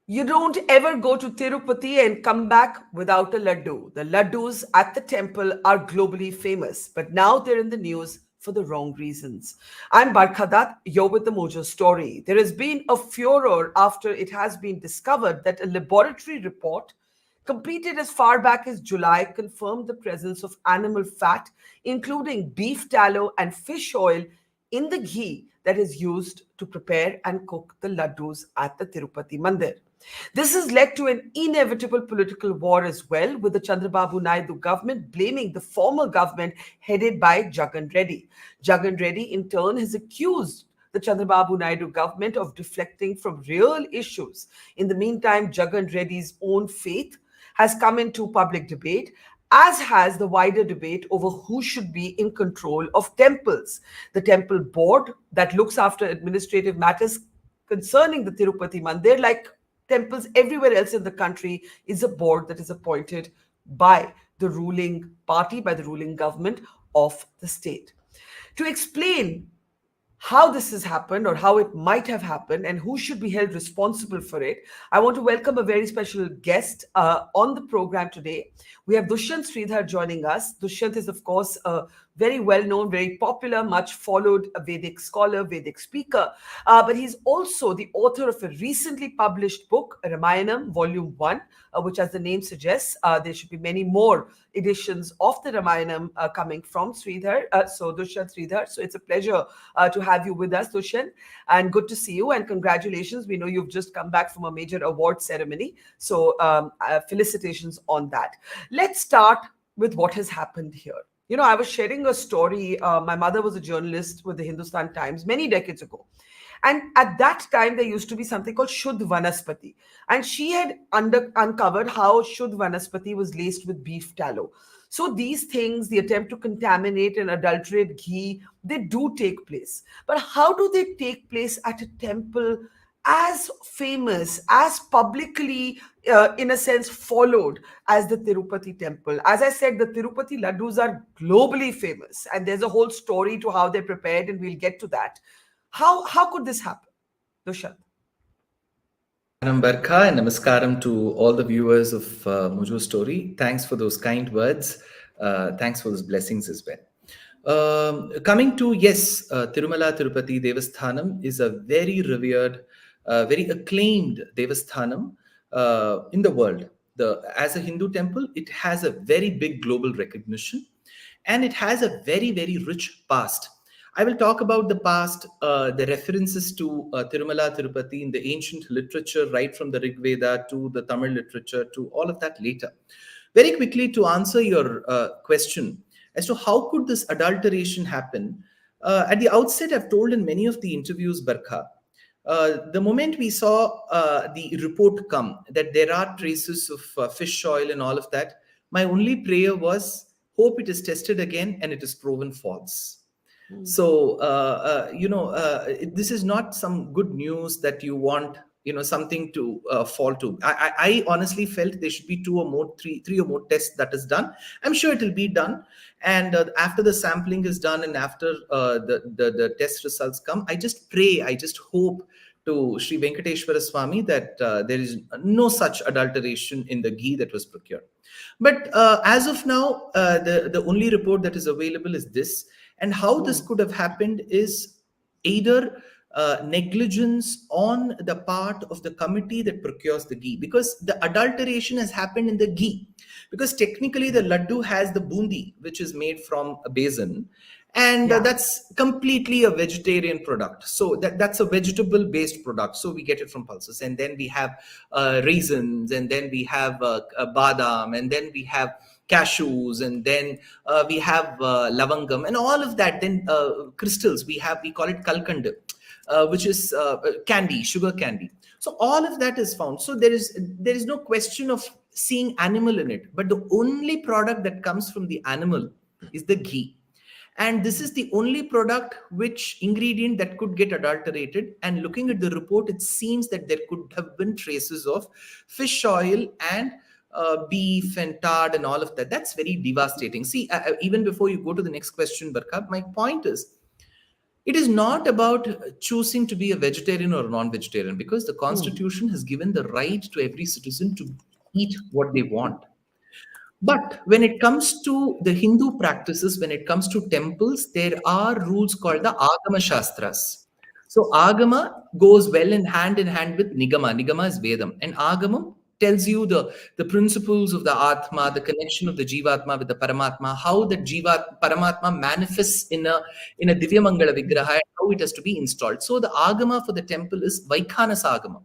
You don't ever go to Tirupati and come back without a laddu. The laddus at the temple are globally famous, but now they're in the news for the wrong reasons. I'm Barkha Dutt, you're with the Mojo Story. There has been a furor after it has been discovered that a laboratory report completed as far back as July confirmed the presence of animal fat, including beef tallow and fish oil, in the ghee that is used to prepare and cook the laddus at the Tirupati Mandir. This has led to an inevitable political war as well, with the Chandrababu Naidu government blaming the former government headed by Jagan Reddy. Jagan Reddy, in turn, has accused the Chandrababu Naidu government of deflecting from real issues. In the meantime, Jagan Reddy's own faith has come into public debate, as has the wider debate over who should be in control of temples. The temple board that looks after administrative matters concerning the Tirupati Mandir, like temples everywhere else in the country, is a board that is appointed by the ruling party, by the ruling government of the state. To explain how this has happened or how it might have happened and who should be held responsible for it, I want to welcome a very special guest on the program today. We have Dushyant Sridhar joining us. Dushyant is, of course, a very well-known, very popular, much followed Vedic scholar, Vedic speaker, but he's also the author of a recently published book, Ramanayam Volume 1, which, as the name suggests, there should be many more editions of the Ramayana coming from Sridhar. So Dushyant Sridhar. So it's a pleasure to have you with us, Dushyant, and good to see you. And congratulations. We know you've just come back from a major award ceremony. So felicitations on that. Let's start with what has happened here. You know, I was sharing a story. My mother was a journalist with the Hindustan Times many decades ago. And at that time, there used to be something called Shuddh Vanaspati. And she had uncovered how Shuddh Vanaspati was laced with beef tallow. So these things, the attempt to contaminate and adulterate ghee, they do take place. But how do they take place at a temple as famous, as publicly, in a sense, followed as the Tirupati temple? As I said, the Tirupati Laddus are globally famous. And there's a whole story to how they're prepared, and we'll get to that. How could this happen, Dushyant? Namaskaram Barkha and namaskaram to all the viewers of Mojo Story. Thanks for those kind words. Thanks for those blessings as well. Coming to, yes, Tirumala Tirupati Devasthanam is a very revered, very acclaimed Devasthanam in the world. As a Hindu temple, it has a very big global recognition, and it has a very, very rich past. I will talk about the past, the references to Tirumala Tirupati in the ancient literature, right from the Rig Veda to the Tamil literature, to all of that later. Very quickly, to answer your question as to how could this adulteration happen, at the outset, I've told in many of the interviews, Barkha, the moment we saw the report come that there are traces of fish oil and all of that, my only prayer was, hope it is tested again and it is proven false. So, this is not some good news that you want, something to fall to. I honestly felt there should be three or more tests that is done. I'm sure it will be done. And after the sampling is done and after the test results come, I just pray, I just hope to Sri Venkateshwara Swami that there is no such adulteration in the ghee that was procured. But as of now, the only report that is available is this. And how this could have happened is either negligence on the part of the committee that procures the ghee, because the adulteration has happened in the ghee. Because technically the laddu has the bundi, which is made from a basin, and that's completely a vegetarian product. So that's a vegetable based product. So we get it from pulses, and then we have raisins, and then we have badam, and then we have cashews, and then we have lavangam and all of that. Then crystals, we call it kalkand, which is candy, sugar candy. So all of that is found. So there is no question of seeing animal in it, but the only product that comes from the animal is the ghee. And this is the only product, which ingredient that could get adulterated. And looking at the report, it seems that there could have been traces of fish oil and beef and tard and all of that. That's very devastating. See, even before you go to the next question, Barkha, my point is, It is not about choosing to be a vegetarian or a non-vegetarian, because the constitution has given the right to every citizen to eat what they want. But when it comes to the Hindu practices, when it comes to temples, there are rules called the Agama Shastras. So Agama goes well in hand with Nigama. Nigama is Vedam. And Agama tells you the principles of the Atma, the connection of the Jivatma with the Paramatma, how the Paramatma manifests in a Divya Mangala Vigraha, and how it has to be installed. So the Agama for the temple is Vaikhanas Agama.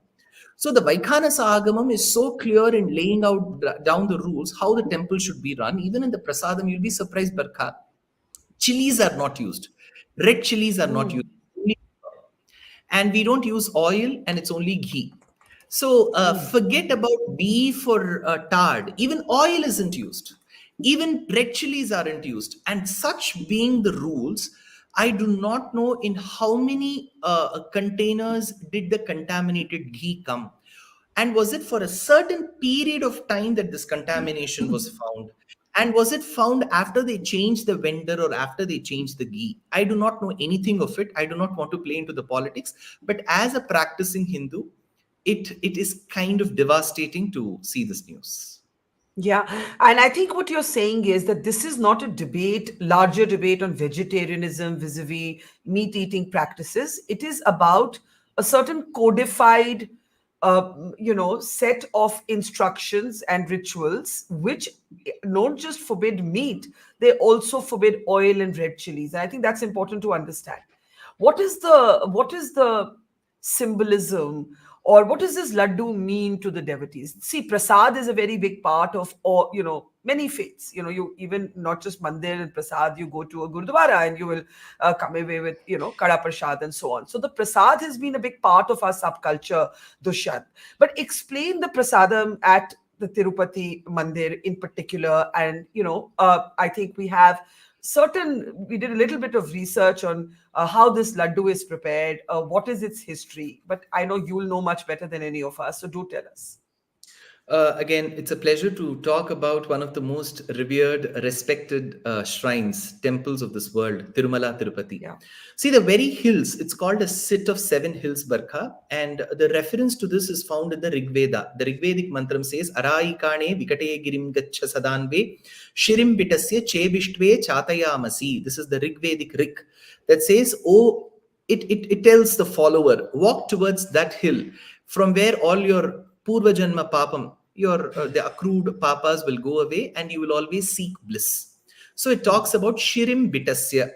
So the Vaikhanasa Agamam is so clear in laying out down the rules how the temple should be run. Even in the Prasadam, you'll be surprised, Barkha. Chilies are not used. Red chilies are not used. And we don't use oil, and it's only ghee. So forget about beef or tard. Even oil isn't used. Even red chilies aren't used. And such being the rules, I do not know in how many containers did the contaminated ghee come. And was it for a certain period of time that this contamination was found? And was it found after they changed the vendor or after they changed the ghee? I do not know anything of it. I do not want to play into the politics. But as a practicing Hindu, it is kind of devastating to see this news. Yeah, and I think what you're saying is that this is not a debate, larger debate on vegetarianism vis-a-vis meat-eating practices. It is about a certain codified, set of instructions and rituals which don't just forbid meat; they also forbid oil and red chilies. And I think that's important to understand. What is the symbolism, or what does this laddu mean to the devotees? See, prasad is a very big part of all, many faiths. You even not just mandir and prasad, you go to a gurdwara and you will come away with, kada prasad and so on. So the prasad has been a big part of our subculture, Dushyant. But explain the prasadam at the Tirupati mandir in particular. And, I think we did a little bit of research on how this laddu is prepared, what is its history, but I know you'll know much better than any of us, so do tell us. Again, it's a pleasure to talk about one of the most revered, respected shrines, temples of this world, Tirumala Tirupati. Yeah. See, the very hills, it's called a sit of 7 hills, Barkha, and the reference to this is found in the Rig Veda. The Rigvedic mantram says, Arai kane vikate girim gaccha sadanve, shirim bitasya chevishtve chatayamasi. This is the Rigvedic Rig that says, oh, it tells the follower, walk towards that hill from where all your Purva Janma Papam, your the accrued papas will go away and you will always seek bliss. So it talks about Shirim Bitasya,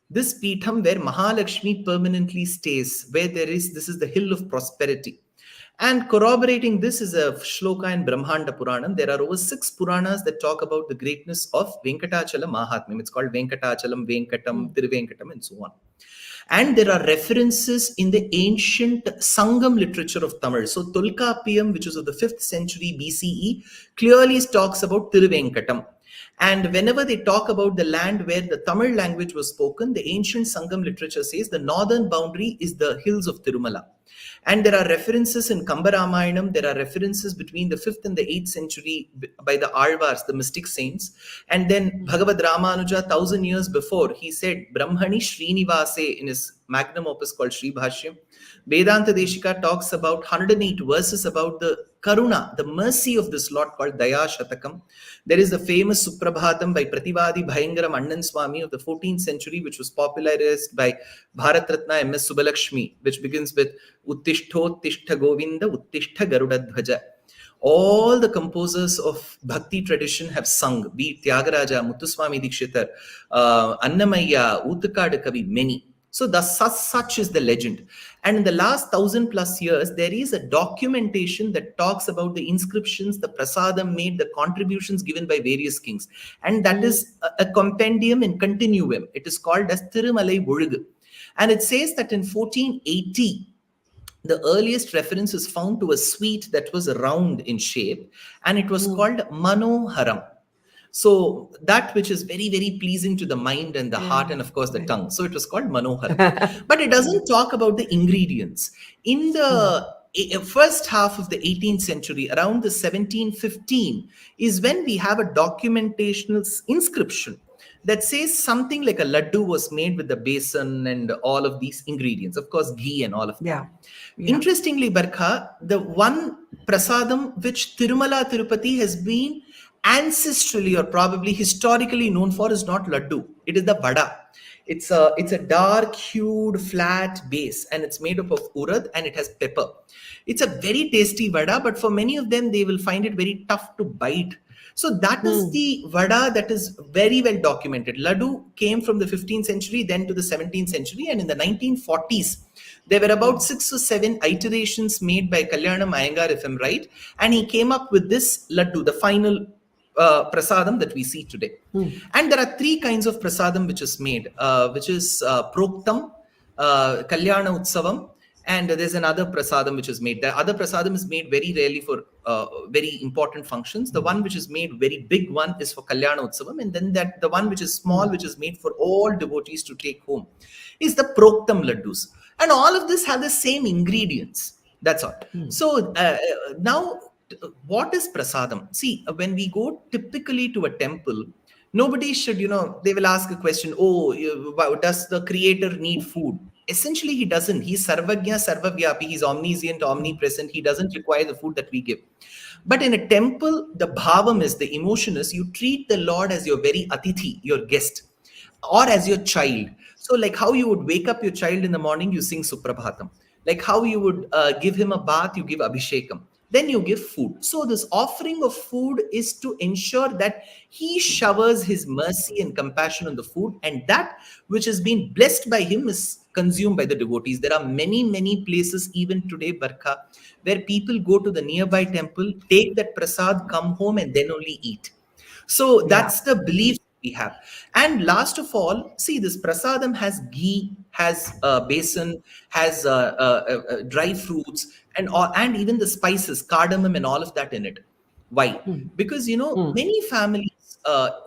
this Pitham where Mahalakshmi permanently stays, where this is the hill of prosperity. And corroborating this is a shloka in Brahmanda Puranam. There are over 6 Puranas that talk about the greatness of Venkatachalam Mahatmyam. It's called Venkatachalam, Venkatam, Tiruvenkatam, and so on. And there are references in the ancient Sangam literature of Tamil. So Tolkapiyam, which is of the 5th century BCE, clearly talks about Tiruvenkatam. And whenever they talk about the land where the Tamil language was spoken, the ancient Sangam literature says the northern boundary is the hills of Tirumala. And there are references in Kambaramayanam, there are references between the 5th and the 8th century by the Alvars, the mystic saints. And then Bhagavad Ramanuja, 1000 years before, he said, Brahmani Srinivase in his magnum opus called Sri Bhashyam. Vedanta Deshika talks about 108 verses about the Karuna, the mercy of this Lord called Daya Shatakam. There is the famous Suprabhatam by Prativadi Bhayangaram Annan Swami of the 14th century, which was popularized by Bharat Ratna M.S. Subalakshmi, which begins with Uttishthotishta Govinda Uttishta Garuda Dhvaja. All the composers of Bhakti tradition have sung, be it Tyagaraja, Muthuswami Dikshitar, Annamaya, Uttakadu Kavi, many. So such is the legend. And in the last 1000 plus years, there is a documentation that talks about the inscriptions, the prasadam made, the contributions given by various kings. And that is a compendium in continuum. It is called as Tirumala Laddu. And it says that in 1480, the earliest reference is found to a sweet that was round in shape, and it was called Manoharam. So that which is very, very pleasing to the mind and the heart and of course the tongue. So it was called Manoharam. But it doesn't talk about the ingredients. In the first half of the 18th century, around the 1715, is when we have a documentational inscription that says something like a laddu was made with the besan and all of these ingredients, of course, ghee and all of that. Yeah. Yeah. Interestingly, Barkha, the one prasadam which Tirumala Tirupati has been ancestrally or probably historically known for is not laddu. It is the vada. It's a dark hued flat base, and it's made up of urad, and it has pepper. It's a very tasty vada, but for many of them they will find it very tough to bite. So that is Hmm. the vada that is very well documented. Laddu came from the 15th century, then to the 17th century, and in the 1940s, there were about 6 or 7 iterations made by Kalyanam Iyengar, if I'm right, and he came up with this laddu, the final prasadam that we see today. And there are 3 kinds of prasadam which is made, which is proktam, Kalyana Utsavam, and there's another prasadam which is made. The other prasadam is made very rarely for very important functions. The one which is made very big one is for Kalyana Utsavam, and then that the one which is small, which is made for all devotees to take home, is the proktam laddus. And all of this have the same ingredients. That's all. So now, what is prasadam? See, when we go typically to a temple, nobody should, they will ask a question, oh, does the creator need food? Essentially, he doesn't. He's sarvagya, sarvavyapi. He's omniscient, omnipresent. He doesn't require the food that we give. But in a temple, the bhavam is, the emotion is, you treat the Lord as your very atithi, your guest, or as your child. So, like how you would wake up your child in the morning, you sing Suprabhatam. Like how you would give him a bath, you give Abhishekam. Then you give food. So, this offering of food is to ensure that he showers his mercy and compassion on the food, and that which has been blessed by him is consumed by the devotees. There are many, many places, even today, Barkha, where people go to the nearby temple, take that prasad, come home, and then only eat. So, Yeah. that's the belief we have. And last of all, see, this prasadam has ghee, has besan, has dry fruits, and even the spices, cardamom, and all of that in it. Why? Because many families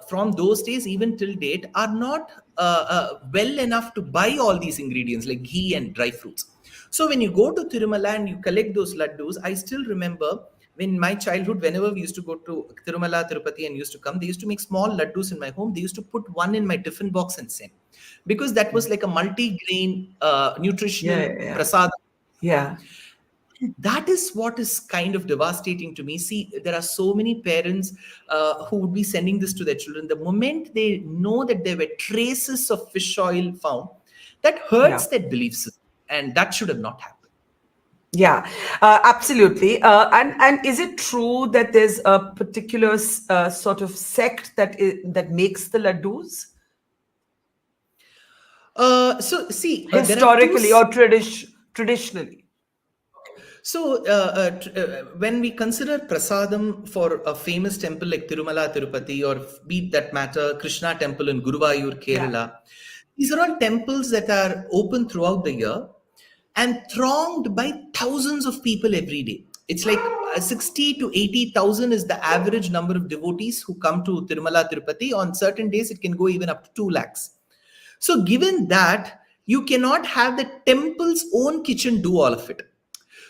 from those days even till date are not well enough to buy all these ingredients like ghee and dry fruits. So when you go to Tirumala and you collect those laddus, I still remember in my childhood, whenever we used to go to Tirumala, Tirupati, and used to come, they used to make small laddus in my home. They used to put one in my tiffin box and send, because that was like a multi-grain Yeah. nutritional Yeah. prasad. Yeah. That is what is kind of devastating to me. See, there are so many parents who would be sending this to their children. The moment they know that there were traces of fish oil found, that Yeah. hurts that belief system, and that should have not happened. Yeah, absolutely. And is it true that there's a particular sort of sect that makes the laddus So see, there are two. historically or traditionally? When we consider prasadam for a famous temple like Tirumala Tirupati, or be that matter Krishna temple in Guruvayur, Yeah. Kerala, these are all temples that are open throughout the year and thronged by thousands of people every day. It's like 60 to 80,000 is the average number of devotees who come to Tirumala Tirupati. On certain days, it can go even up to 2 lakhs. So, given that, you cannot have the temple's own kitchen do all of it.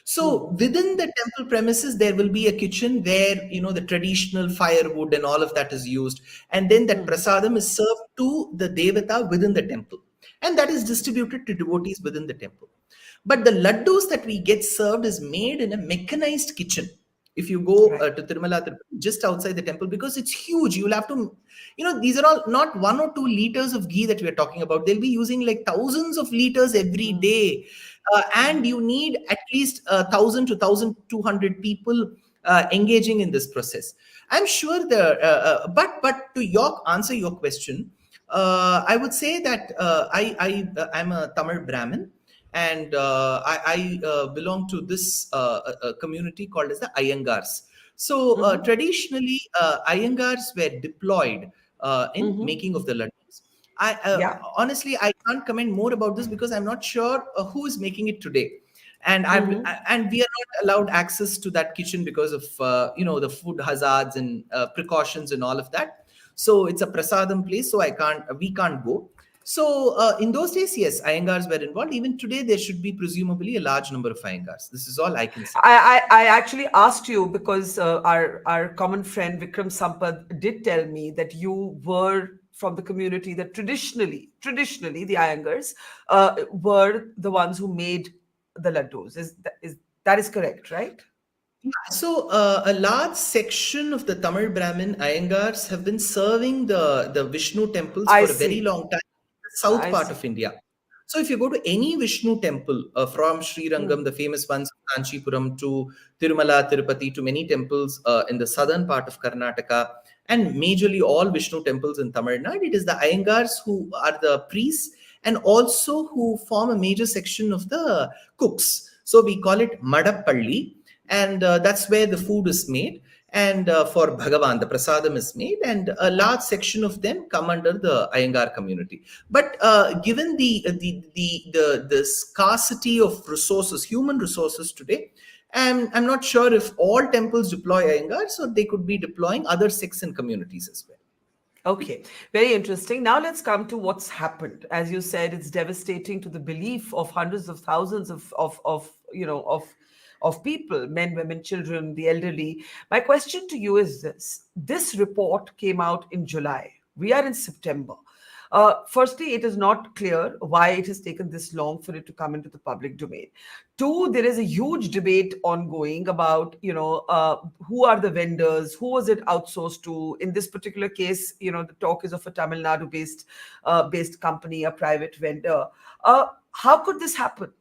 So within the temple premises, there will be a kitchen where the traditional firewood and all of that is used, and then that prasadam is served to the devata within the temple, and that is distributed to devotees within the temple. But the laddus that we get served is made in a mechanized kitchen. If you go Right. to Tirumala, just outside the temple, because it's huge, you'll have to, these are all not 1 or 2 liters of ghee that we are talking about. They'll be using like thousands of liters every day. And you need at least 1,000 to 1,200 people engaging in this process. I'm sure but to answer your question, I would say that I'm a Tamil Brahmin, and I belong to this community called as the Iyengars. So traditionally, Iyengars were deployed in making of the laddus. Yeah. Honestly, I can't comment more about this because I'm not sure who is making it today, and and we are not allowed access to that kitchen because of the food hazards and precautions and all of that. So it's a prasadam place, so we can't go. So in those days, yes, Iyengars were involved. Even today, there should be presumably a large number of Iyengars. This is all I can say. I actually asked you because our common friend Vikram Sampad did tell me that you were from the community that traditionally the Iyengars were the ones who made the laddus. That is correct, right? So, a large section of the Tamil Brahmin Iyengars have been serving the Vishnu temples I for a very see. long time in the south I part see. of India. So, if you go to any Vishnu temple from Sri Hmm. Rangam, the famous ones, Kanchipuram, to Tirumala, Tirupati, to many temples in the southern part of Karnataka, and majorly all Vishnu temples in Tamil Nadu, it is the Iyengars who are the priests and also who form a major section of the cooks. So, we call it Madappalli, and that's where the food is made, and for Bhagavan the prasadam is made, and a large section of them come under the Iyengar community. But given the scarcity of resources, human resources today, and I'm not sure if all temples deploy Iyengars, or they could be deploying other sects and communities as well. Okay, very interesting. Now let's come to what's happened. As you said, it's devastating to the belief of hundreds of thousands of people, men, women, children, the elderly. My question to you is this: this report came out in July. We are in September. Firstly, it is not clear why it has taken this long for it to come into the public domain. Two, there is a huge debate ongoing about, who are the vendors, who was it outsourced to. In this particular case, the talk is of a Tamil Nadu based company, a private vendor. How could this happen?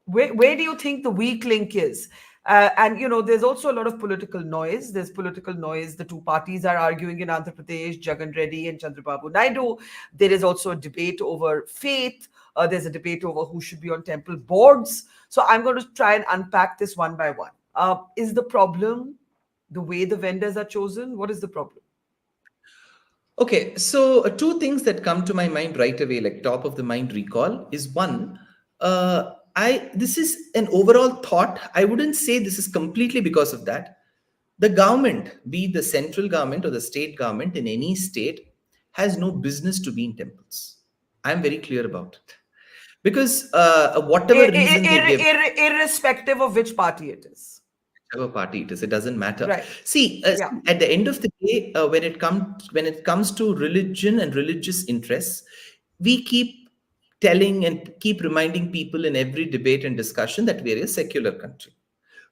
Where do you think the weak link is? And there's also a lot of political noise. There's political noise. The two parties are arguing in Andhra Pradesh, Jagan Reddy and Chandrababu Naidu. There is also a debate over faith. There's a debate over who should be on temple boards. So I'm going to try and unpack this one by one. Is the problem the way the vendors are chosen? What is the problem? Okay, so two things that come to my mind right away, like top of the mind recall, is one. I This is an overall thought. I wouldn't say this is completely because of that. The government, be it the central government or the state government in any state, has no business to be in temples. I'm very clear about it because whatever reason they give, Irrespective of which party it is. whichever party it is, it doesn't matter. Right. Yeah. See, at the end of the day, when it comes to religion and religious interests, we keep telling and keep reminding people in every debate and discussion that we're a secular country.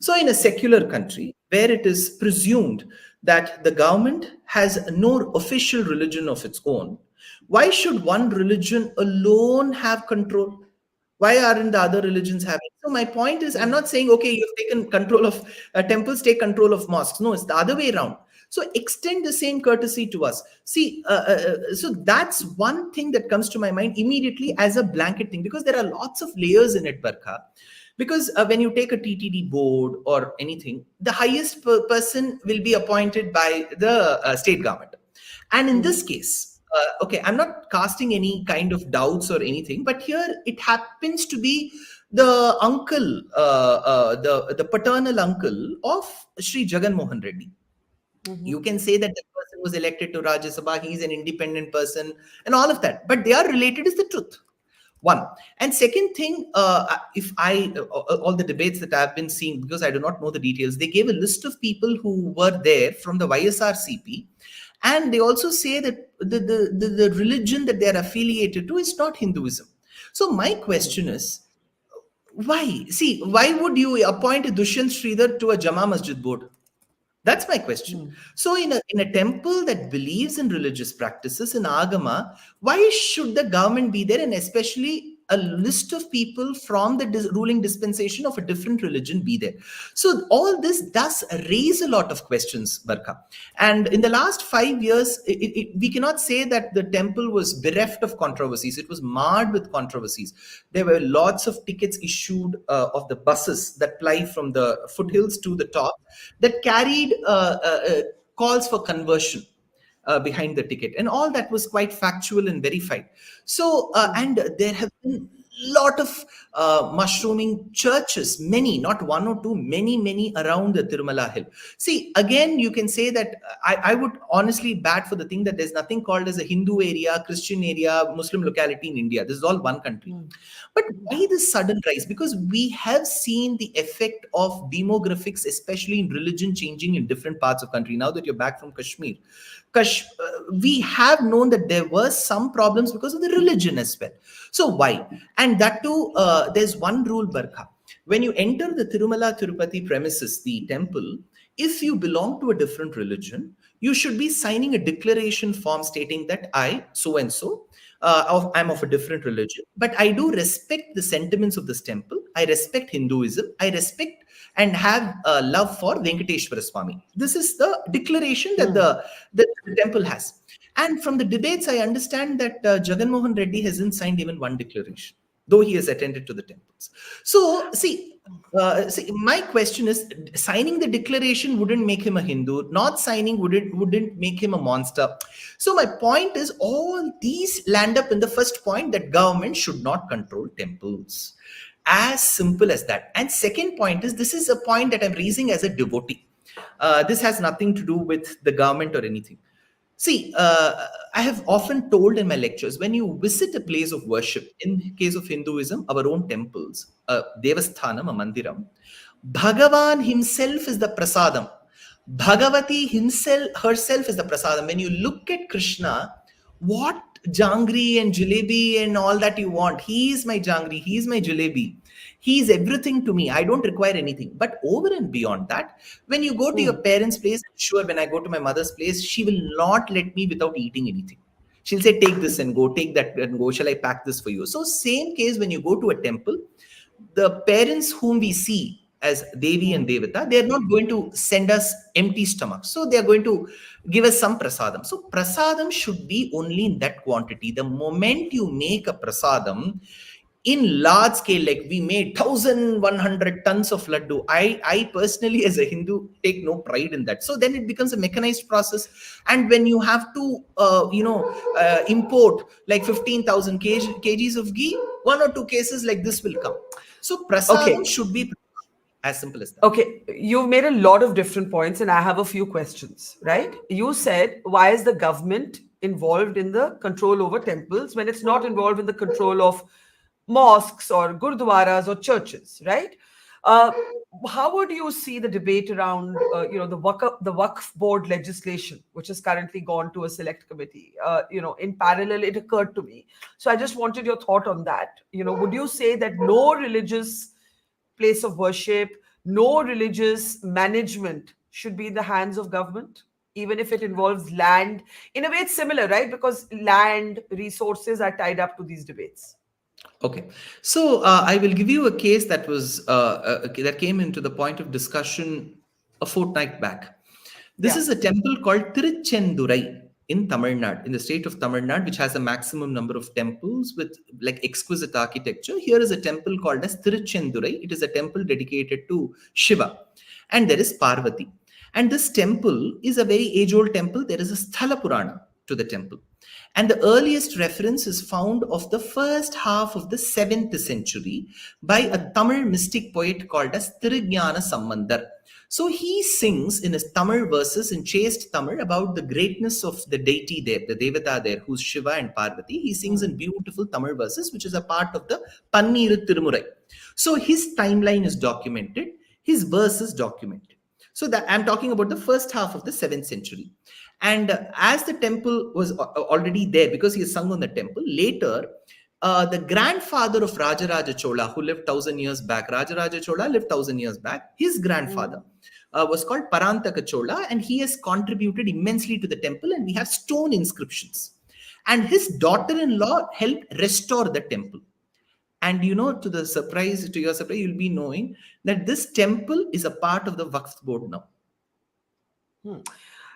So, in a secular country where it is presumed that the government has no official religion of its own, why should one religion alone have control? Why aren't the other religions having? So my point is, I'm Mhm. not saying okay, you've taken control of temples, take control of mosques. No, it's the other way around. So extend the same courtesy to us. See, so that's one thing that comes to my mind immediately as a blanket thing, because there are lots of layers in it, Barkha. Because when you take a TTD board or anything, the highest person will be appointed by the state government. And in this Mhm. case, okay, I'm not casting any kind of doubts or anything, but here it happens to be the uncle, the paternal uncle of Sri Jagan Mohan Reddy. You Mhm. can say that the person was elected to Rajya Sabha, he's an independent person, and all of that, but they are related is the truth. One. And second thing, if I all the debates that I've been seeing, because I do not know the details, they gave a list of people who were there from the YSRCP, and they also say that the religion that they are affiliated to is not Hinduism. So my question is, why? See, why would you appoint Dushyant Sridhar to a Jama Masjid board? That's my question. Mhm. So, in a temple that believes in religious practices in Agama, why should the government be there, and especially a list of people from the ruling dispensation of a different religion be there? So, all this does raise a lot of questions, Barkha. And in the last 5 years, we cannot say that the temple was bereft of controversies. It was marred with controversies. There were lots of tickets issued of the buses that ply from the foothills to the top that carried calls for conversion behind the ticket, and all that was quite factual and verified. So, and Mhm. there have been lot of mushrooming churches, many, not one or two, many around the Tirumala hill. See, again, you can say that I would honestly bat for the thing that there's nothing called as a Hindu area, Christian area, Muslim locality in India. This is all one country. But why this sudden rise? Because we have seen the effect of demographics, especially in religion, changing in different parts of country. Now that you're back from Kashmir, we have known that there were some problems because of the religion as well. So why? And that too, there's one rule, Barkha. When you enter the Tirumala Tirupati premises, the temple, if you belong to a different religion, you should be signing a declaration form stating that I, so and so, I'm of a different religion, but I do respect the sentiments of this temple. I respect Hinduism. I respect and have love for Venkateshwara Swami. This is the declaration that the temple has. And from the debates, I understand that Jagan Mohan Reddy hasn't signed even one declaration, though he has attended to the temples. So, see, my question is, signing the declaration wouldn't make him a Hindu. Not signing wouldn't make him a monster. So my point is, all these land up in the first point, that government should not control temples. As simple as that. And second point is, this is a point that I'm raising as a devotee. This has nothing to do with the government or anything. See, I have often told in my lectures, when you visit a place of worship, in case of Hinduism, our own temples, a devasthanam, a mandiram, Bhagavan himself is the prasadam. Bhagavati herself is the prasadam. When you look at Krishna, what jangri and jalebi and all that you want, he is my jangri, he is my jalebi. He is everything to me. I don't require anything. But over and beyond that, when you go to your parents' place, sure, when I go to my mother's place, she will not let me without eating anything. She'll say, take this and go, take that and go. Shall I pack this for you? So same case when you go to a temple, the parents whom we see as Devi and Devata, they are not going to send us empty stomachs. So they are going to give us some prasadam. So prasadam should be only in that quantity. The moment you make a prasadam, in large scale, like we made 1,100 tons of laddu, I personally as a Hindu take no pride in that. So then it becomes a mechanized process. And when you have to import like 15,000 kgs of ghee, one or two cases like this will come. So prasadam should be as simple as that. Okay, you've made a lot of different points, and I have a few questions, right? You said, why is the government involved in the control over temples when it's not involved in the control of mosques or gurdwaras or churches, right? How would you see the debate around, the Waqf board legislation, which has currently gone to a select committee? In parallel, it occurred to me. So I just wanted your thought on that. Would you say that no religious place of worship, no religious management should be in the hands of government, even if it involves land? In a way, it's similar, right? Because land resources are tied up to these debates. Okay, so I will give you a case that was that came into the point of discussion a fortnight back. This is a temple called Tiruchendurai in Tamil Nadu, in the state of Tamil Nadu, which has a maximum number of temples with like exquisite architecture. Here is a temple called as Tiruchendurai. It is a temple dedicated to Shiva, and there is Parvati. And this temple is a very age-old temple. There is a Sthala Purana to the temple. And the earliest reference is found of the first half of the 7th century by a Tamil mystic poet called as Tirujnana Sambandar. So he sings in his Tamil verses in chaste Tamil about the greatness of the deity there, the Devata there, who's Shiva and Parvati. He sings in beautiful Tamil verses, which is a part of the Panniru Tirumurai. So his timeline is documented, his verse is documented. So that I'm talking about the first half of the 7th century. And as the temple was already there, because he has sung on the temple, later, the grandfather of Rajaraja Chola, who lived 1,000 years back, Rajaraja Chola lived 1,000 years back, his grandfather was called Parantaka Chola, and he has contributed immensely to the temple, and we have stone inscriptions. And his daughter-in-law helped restore the temple. And to your surprise, you'll be knowing that this temple is a part of the Waqf board now.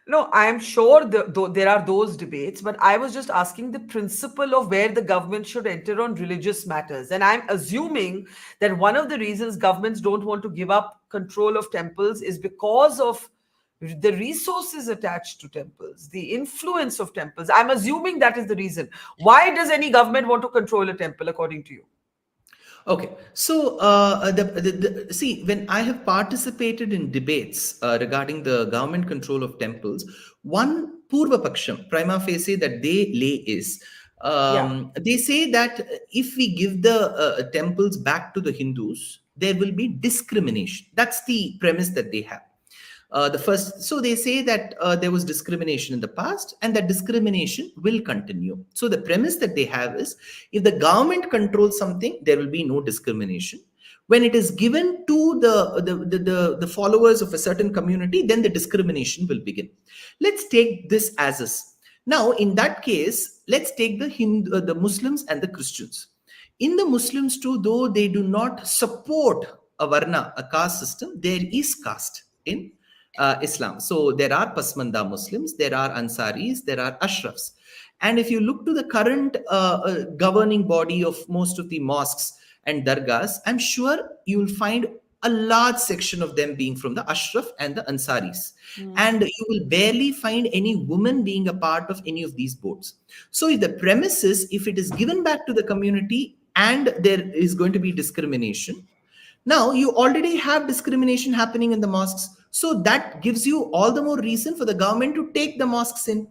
No, I am sure there are those debates, but I was just asking the principle of where the government should enter on religious matters. And I'm assuming that one of the reasons governments don't want to give up control of temples is because of the resources attached to temples, the influence of temples. I'm assuming that is the reason. Why does any government want to control a temple, according to you? Okay, so see, when I have participated in debates regarding the government control of temples, one purva paksham, prima facie, that they lay is Yeah. they say that if we give the temples back to the Hindus, there will be discrimination. That's the premise that they have. The first, so they say that there was discrimination in the past and that discrimination will continue. So the premise that they have is, if the government controls something, there will be no discrimination. When it is given to the followers of a certain community, then the discrimination will begin. Let's take this as is. Now in that case, let's take the Muslims and the Christians. In the Muslims too, though they do not support a varna, a caste system, there is caste in Islam. So there are Pasmanda Muslims, there are Ansaris, there are Ashrafs. And if you look to the current governing body of most of the mosques and dargahs, I'm sure you'll find a large section of them being from the Ashraf and the Ansaris. And you will barely find any woman being a part of any of these boards. So if the premise is, if it is given back to the community and there is going to be discrimination, now you already have discrimination happening in the mosques. So that gives you all the more reason for the government to take the mosques in,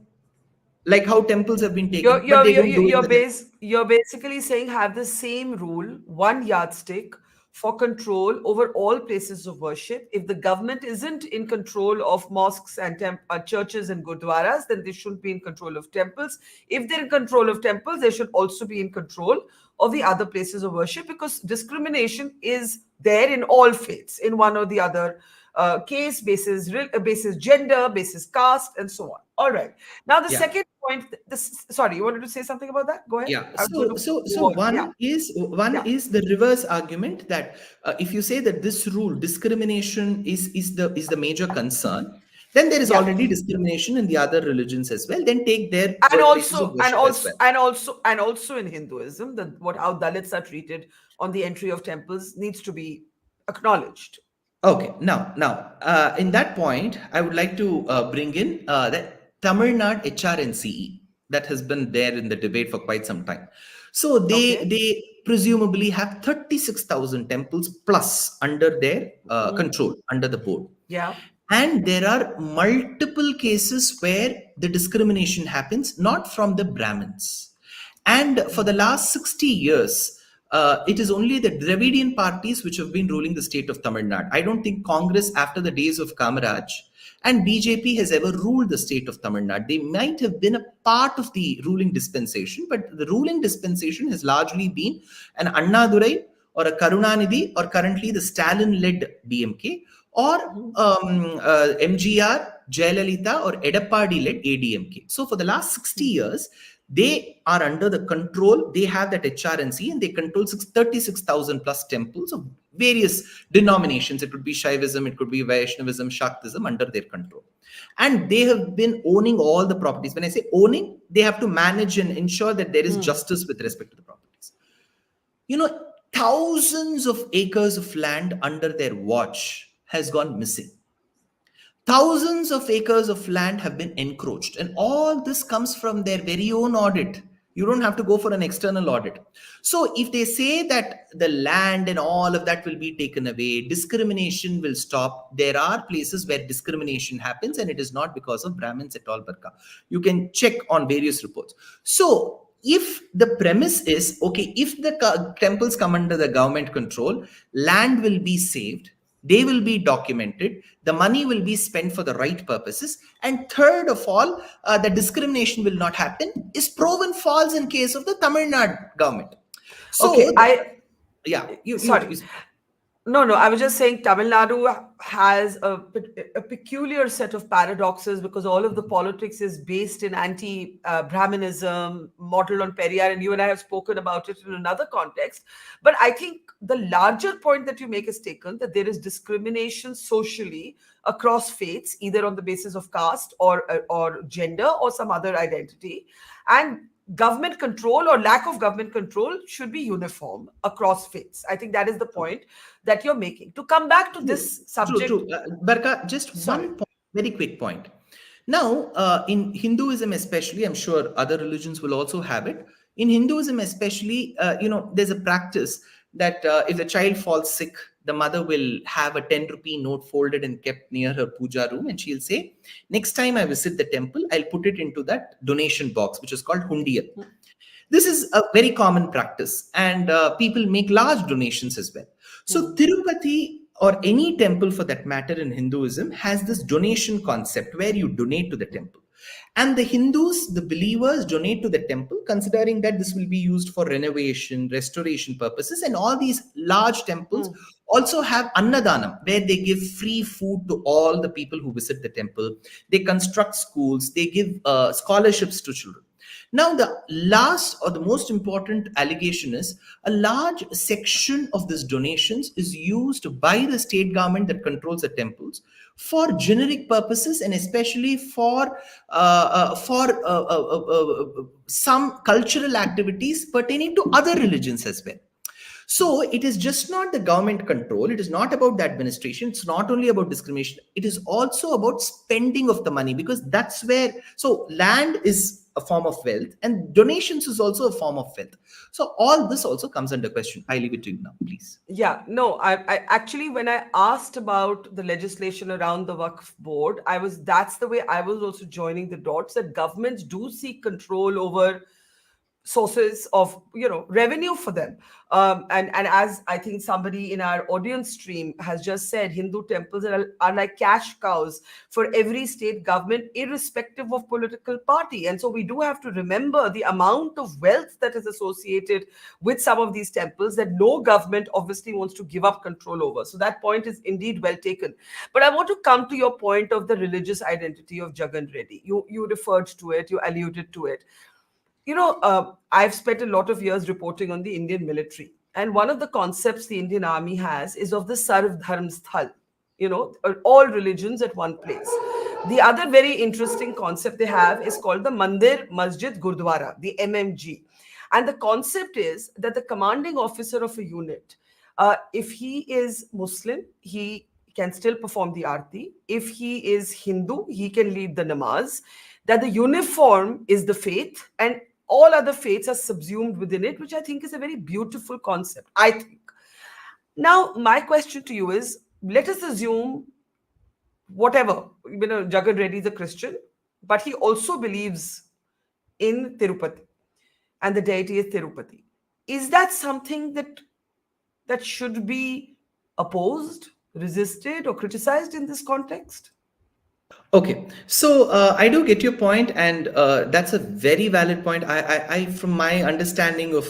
like how temples have been taken, You're but you're they you're don't do it you're in the. base you're basically saying have the same rule, one yardstick for control over all places of worship. If the government isn't in control of mosques and churches and gurdwaras, then they shouldn't be in control of temples. If they're in control of temples, they should also be in control of the other places of worship, because discrimination is there in all faiths, in one or the other case, basis, basis gender, basis caste, and so on. All right. Now the Yeah. second point. This, sorry, you wanted to say something about that? Go ahead. Yeah. I was going So to so move so on. Yeah. one Yeah. is the reverse argument that if you say that this rule discrimination is the major concern, then there is Yeah. already discrimination in the other religions as well. Then take their And places of also, and worship as also, well. and also, and also in Hinduism, that what how Dalits are treated on the entry of temples needs to be acknowledged. Okay, now, in that point, I would like to bring in that Tamil Nadu HRNCE that has been there in the debate for quite some time. So they Okay. they presumably have 36,000 temples plus under their control, under the board. Yeah. And there are multiple cases where the discrimination happens, not from the Brahmins. And for the last 60 years, it is only the Dravidian parties which have been ruling the state of Tamil Nadu. I don't think Congress, after the days of Kamaraj, and BJP has ever ruled the state of Tamil Nadu. They might have been a part of the ruling dispensation, but the ruling dispensation has largely been an Annadurai or a Karunanidhi or currently the Stalin-led DMK or MGR, Jayalalitha or Edappadi-led ADMK. So for the last 60 years, they are under the control. They have that HRNC and they control 36,000 plus temples of various denominations. It could be Shaivism, it could be Vaishnavism, Shaktism under their control. And they have been owning all the properties. When I say owning, they have to manage and ensure that there is justice with respect to the properties. You know, thousands of acres of land under their watch has gone missing. Thousands of acres of land have been encroached, and all this comes from their very own audit. You don't have to go for an external audit. So, if they say that the land and all of that will be taken away, discrimination will stop, there are places where discrimination happens, and it is not because of Brahmins at all, Barkha. You can check on various reports. So, if the premise is okay, if the temples come under the government control, land will be saved, they will be documented, the money will be spent for the right purposes, and third of all, the discrimination will not happen is proven false in case of the Tamil Nadu government. So Okay. yeah, Sorry. No, no, I was just saying Tamil Nadu has a peculiar set of paradoxes, because all of the politics is based in anti-Brahminism, modeled on Periyar, and you and I have spoken about it in another context. But I think the larger point that you make is taken, that there is discrimination socially across faiths, either on the basis of caste or gender or some other identity. And government control or lack of government control should be uniform across faiths. I think that is the point that you're making. To come back to this subject. True. Barkha, just Sorry. one point, very quick point. Now, in Hinduism especially, I'm sure other religions will also have it. In Hinduism especially, there's a practice that if the child falls sick, the mother will have a 10 rupee note folded and kept near her puja room, and she'll say, next time I visit the temple, I'll put it into that donation box, which is called hundiyal. This is a very common practice, and people make large donations as well. So, Tirupati, or any temple for that matter in Hinduism, has this donation concept where you donate to the temple. And the Hindus, the believers, donate to the temple, considering that this will be used for renovation, restoration purposes. And all these large temples also have Annadanam, where they give free food to all the people who visit the temple. They construct schools, they give scholarships to children. Now, the last or the most important allegation is a large section of these donations is used by the state government that controls the temples for generic purposes, and especially for some cultural activities pertaining to other religions as well. So it is just not the government control. It is not about the administration. It's not only about discrimination. It is also about spending of the money, because that's where, so land is a form of wealth and donations is also a form of wealth. So all this also comes under question. I leave it to you now, please. Yeah, no, I actually, when I asked about the legislation around the Waqf board, that's the way I was also joining the dots, that governments do seek control over sources of revenue for them, and as I think somebody in our audience stream has just said, Hindu temples are like cash cows for every state government, irrespective of political party. And so we do have to remember the amount of wealth that is associated with some of these temples that no government obviously wants to give up control over. So that point is indeed well taken. But I want to come to your point of the religious identity of Jagan Reddy. You referred to it, you alluded to it. I've spent a lot of years reporting on the Indian military. And one of the concepts the Indian army has is of the Sarv Dharm Sthal, all religions at one place. The other very interesting concept they have is called the Mandir Masjid Gurdwara, the MMG. And the concept is that the commanding officer of a unit, if he is Muslim, he can still perform the arti. If he is Hindu, he can lead the namaz. That the uniform is the faith, and all other faiths are subsumed within it, which I think is a very beautiful concept, I think. Now, my question to you is, let us assume whatever, Jagan Reddy is a Christian, but he also believes in Tirupati, and the deity is Tirupati. Is that something that should be opposed, resisted, or criticized in this context? Okay, so I do get your point, and that's a very valid point. From my understanding of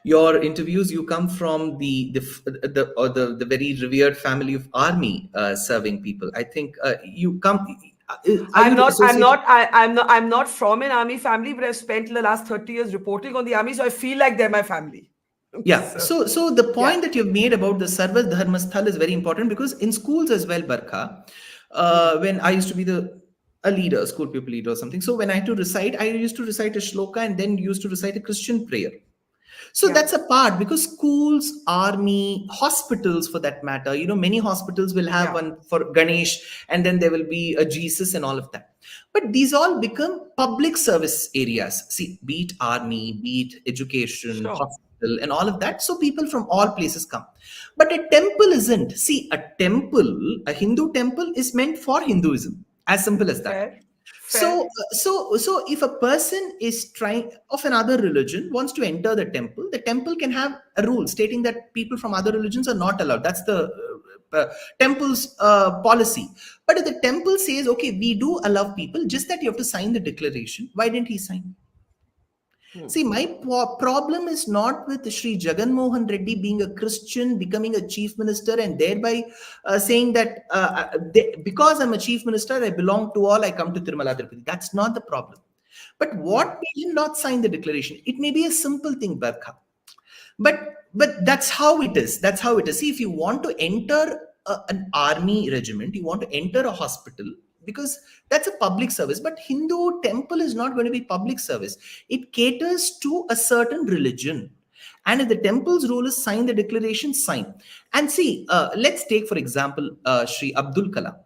your interviews, you come from the very revered family of army serving people. I think you come. I'm not from an army family, but I've spent the last 30 years reporting on the army, so I feel like they're my family. Yeah. So the point that you've made about the Sarva Dharma Sthal is very important, because in schools as well, Barkha, when I used to be a leader, school pupil leader or something. So when I had to recite, I used to recite a shloka and then used to recite a Christian prayer. So that's a part, because schools, army, hospitals for that matter, many hospitals will have one for Ganesh, and then there will be a Jesus and all of that. But these all become public service areas. See, be it army, be it education, hospital, and all of that. So people from all places come. But a temple isn't. See, a Hindu temple is meant for Hinduism. As simple as that. Fair. So if a person is trying of another religion wants to enter the temple can have a rule stating that people from other religions are not allowed. That's the temple's policy. But if the temple says, okay, we do allow people, just that you have to sign the declaration, why didn't he sign? See, my problem is not with Sri Jagan Mohan Reddy being a Christian, becoming a chief minister, and thereby saying that because I'm a chief minister, I belong to all, I come to Tirumala Laddu. That's not the problem. But what made him not sign the declaration? It may be a simple thing, Barkha. But that's how it is. That's how it is. See, if you want to enter an army regiment, you want to enter a hospital, because that's a public service. But Hindu temple is not going to be public service. It caters to a certain religion. And if the temple's rule is sign the declaration, sign. And see, let's take, for example, Sri Abdul Kalam.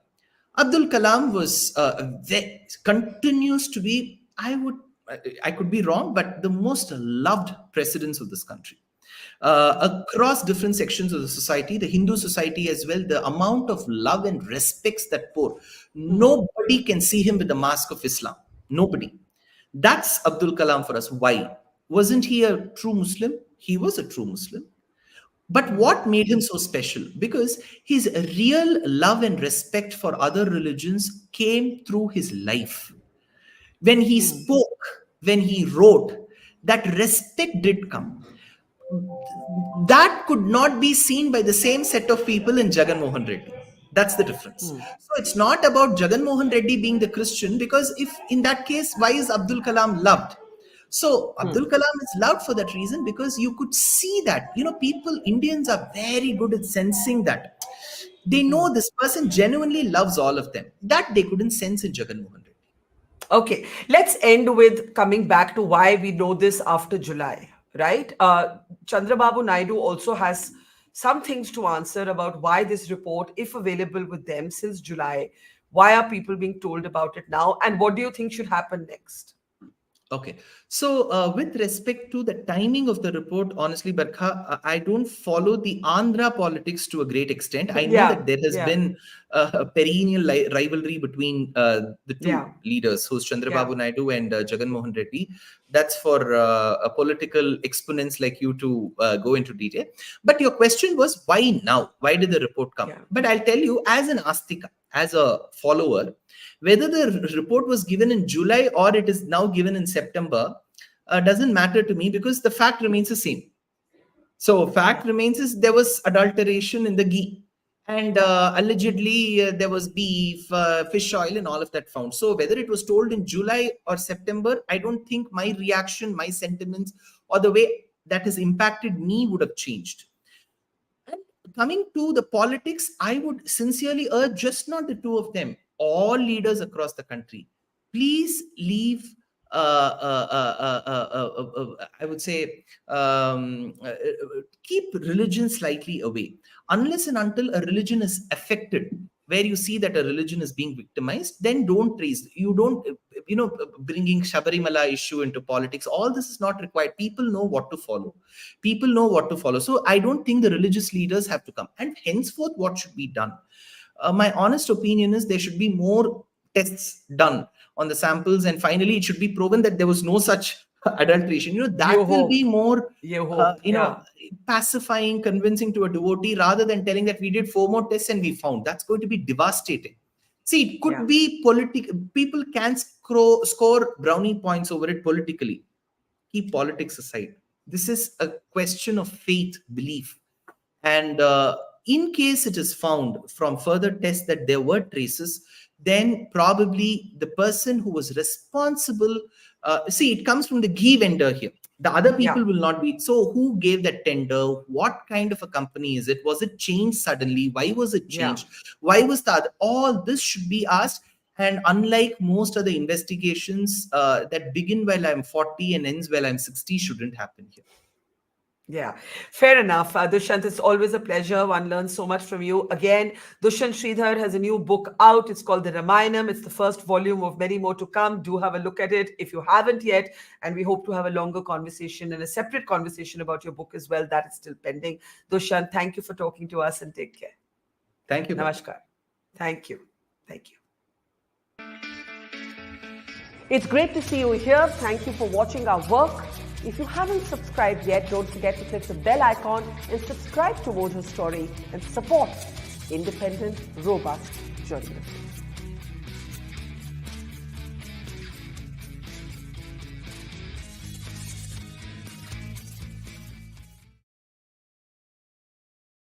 Abdul Kalam was continues to be, I could be wrong, but the most loved presidents of this country. across different sections of the society, the Hindu society as well, the amount of love and respects that pour. Nobody can see him with the mask of Islam. Nobody. That's Abdul Kalam for us. Why? Wasn't he a true Muslim? He was a true Muslim. But what made him so special? Because his real love and respect for other religions came through his life. When he spoke, when he wrote, that respect did come. That could not be seen by the same set of people in Jagan Mohan Reddy. That's the difference. So it's not about Jagan Mohan Reddy being the Christian, because if in that case, why is Abdul Kalam loved? So Abdul Kalam is loved for that reason, because you could see that, people, Indians are very good at sensing that. They know this person genuinely loves all of them. That they couldn't sense in Jagan Mohan Reddy. Okay, let's end with coming back to why we know this after July, right? Chandrababu Naidu also has some things to answer about why this report, if available with them since July, why are people being told about it now? And what do you think should happen next? Okay. So with respect to the timing of the report, honestly, Barkha, I don't follow the Andhra politics to a great extent. I know that there has been a perennial rivalry between the two leaders, who's Chandrababu Naidu and Jagan Mohan Reddy. That's for a political exponents like you to go into detail. But your question was, why now? Why did the report come? But I'll tell you, as an Astika, as a follower, whether the report was given in July or it is now given in September doesn't matter to me, because the fact remains the same. So fact remains is there was adulteration in the ghee, and allegedly there was beef, fish oil and all of that found. So whether it was told in July or September, I don't think my reaction, my sentiments, or the way that has impacted me would have changed. Coming to the politics, I would sincerely urge just not the two of them, all leaders across the country, please leave, I would say, keep religion slightly away. Unless and until a religion is affected, where you see that a religion is being victimized, then don't raise, you don't, bringing Shabarimala issue into politics. All this is not required. People know what to follow. People know what to follow. So I don't think the religious leaders have to come. And henceforth, what should be done? My honest opinion is there should be more tests done on the samples, and finally it should be proven that there was no such adulteration. That will be more, pacifying, convincing to a devotee, rather than telling that we did 4 more tests and we found. That's going to be devastating. See, it could be political. People can score brownie points over it politically. Keep politics aside. This is a question of faith, belief. And in case it is found from further tests that there were traces, then probably the person who was responsible, see, it comes from the ghee vendor here. The other people will not be. So who gave that tender? What kind of a company is it? Was it changed suddenly? Why was it changed? Why was that? All this should be asked. And unlike most other investigations that begin while I'm 40 and ends while I'm 60, shouldn't happen here. Yeah, fair enough. Dushyanth, it's always a pleasure. One learns so much from you. Again, Dushyant Sridhar has a new book out. It's called The Ramanayam. It's the first volume of many more to come. Do have a look at it if you haven't yet. And we hope to have a longer conversation and a separate conversation about your book as well. That is still pending. Dushyant, thank you for talking to us, and take care. Thank you. Namaskar. Thank you. Thank you. It's great to see you here. Thank you for watching our work. If you haven't subscribed yet, don't forget to click the bell icon and subscribe to Mojo Story and support independent, robust journalism.